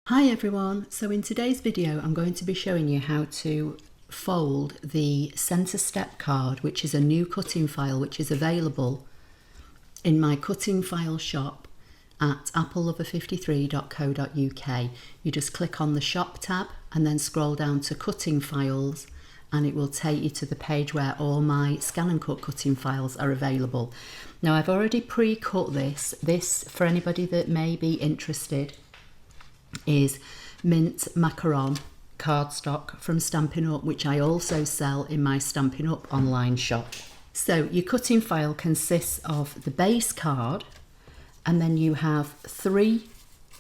Hi everyone, so in today's video I'm going to be showing you how to fold the centre step card, which is a new cutting file which is available in my cutting file shop at applelover53.co.uk. You just click on the shop tab and then scroll down to cutting files and it will take you to the page where all my ScanNCut cutting files are available. Now I've already pre-cut this. This, for anybody that may be interested, is mint macaron cardstock from Stampin' Up, which I also sell in my Stampin' Up online shop. So your cutting file consists of the base card and then you have 3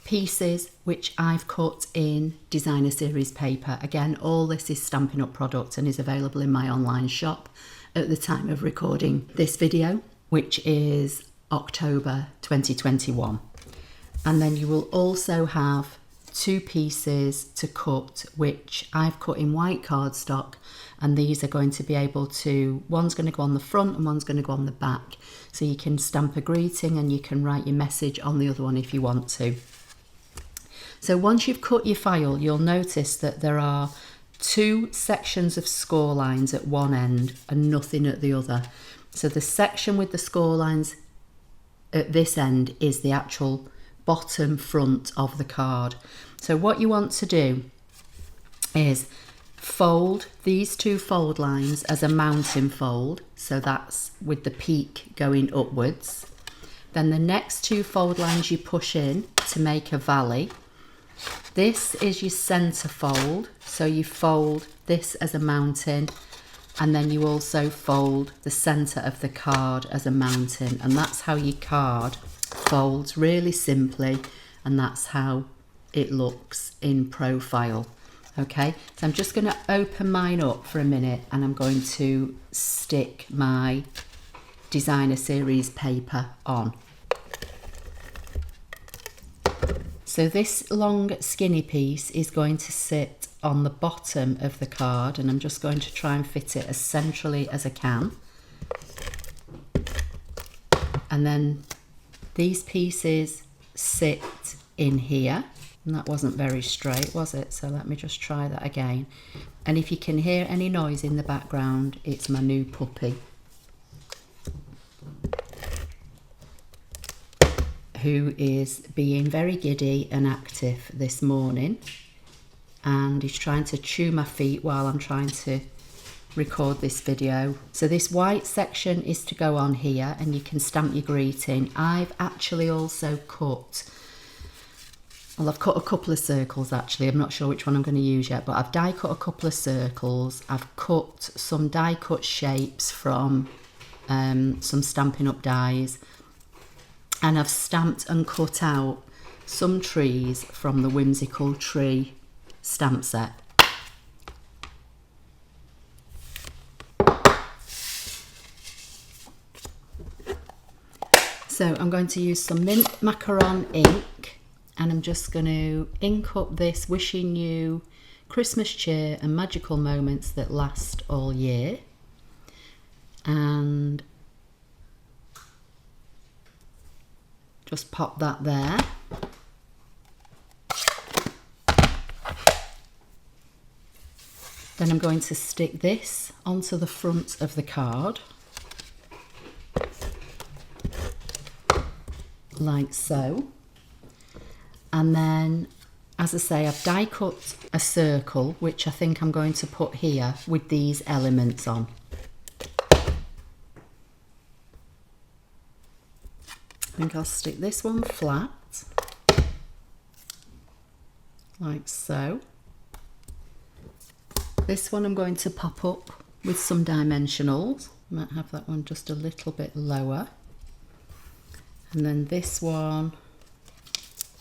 pieces which I've cut in designer series paper. Again, all this is Stampin' Up product and is available in my online shop at the time of recording this video, which is October 2021. And then you will also have 2 pieces to cut, which I've cut in white cardstock, and these are going to be able to, one's going to go on the front and one's going to go on the back, so you can stamp a greeting and you can write your message on the other one if you want to. So once you've cut your file, you'll notice that there are 2 sections of score lines at one end and nothing at the other. So the section with the score lines at this end is the actual bottom front of the card. So what you want to do is fold these 2 fold lines as a mountain fold, so that's with the peak going upwards. Then the next 2 fold lines you push in to make a valley. This is your center fold, so you fold this as a mountain, and then you also fold the center of the card as a mountain, and that's how your card folds really simply, and that's how it looks in profile. Okay, so I'm just going to open mine up for a minute and I'm going to stick my designer series paper on. So this long skinny piece is going to sit on the bottom of the card, and I'm just going to try and fit it as centrally as I can. And then these pieces sit in here, and that wasn't very straight, was it? So let me just try that again. And if you can hear any noise in the background, it's my new puppy, who is being very giddy and active this morning, and he's trying to chew my feet while I'm trying to record this video. So this white section is to go on here and you can stamp your greeting. I've actually also cut, well, I've cut a couple of circles actually. I'm not sure which one I'm going to use yet, but I've die cut a couple of circles. I've cut some die cut shapes from some Stampin' Up dies, and I've stamped and cut out some trees from the Whimsical Tree stamp set. So I'm going to use some mint macaron ink, and I'm just going to ink up this wishing you Christmas cheer and magical moments that last all year. And just pop that there. Then I'm going to stick this onto the front of the card, like so. And then, as I say, I've die cut a circle, which I think I'm going to put here with these elements on. I think I'll stick this one flat, like so. This one I'm going to pop up with some dimensionals. Might have that one just a little bit lower. And then this one,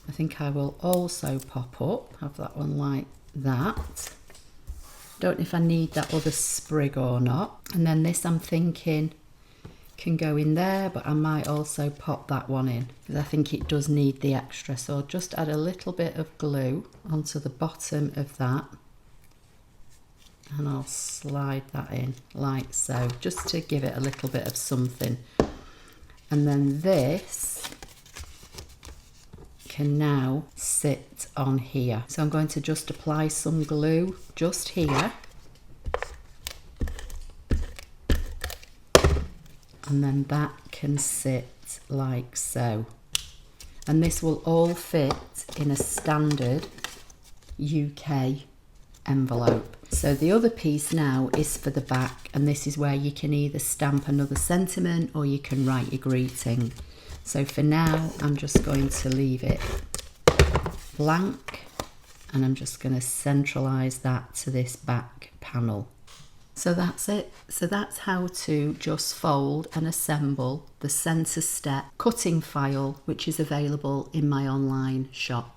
I think I will also pop up, have that one like that. Don't know if I need that other sprig or not. And then this I'm thinking can go in there, but I might also pop that one in because I think it does need the extra. So I'll just add a little bit of glue onto the bottom of that, and I'll slide that in like so, just to give it a little bit of something. And then this can now sit on here. So I'm going to just apply some glue just here. And then that can sit like so. And this will all fit in a standard UK envelope. So the other piece now is for the back, and this is where you can either stamp another sentiment or you can write your greeting. So for now, I'm just going to leave it blank, and I'm just going to centralize that to this back panel. So that's it. So that's how to just fold and assemble the centre step cutting file, which is available in my online shop.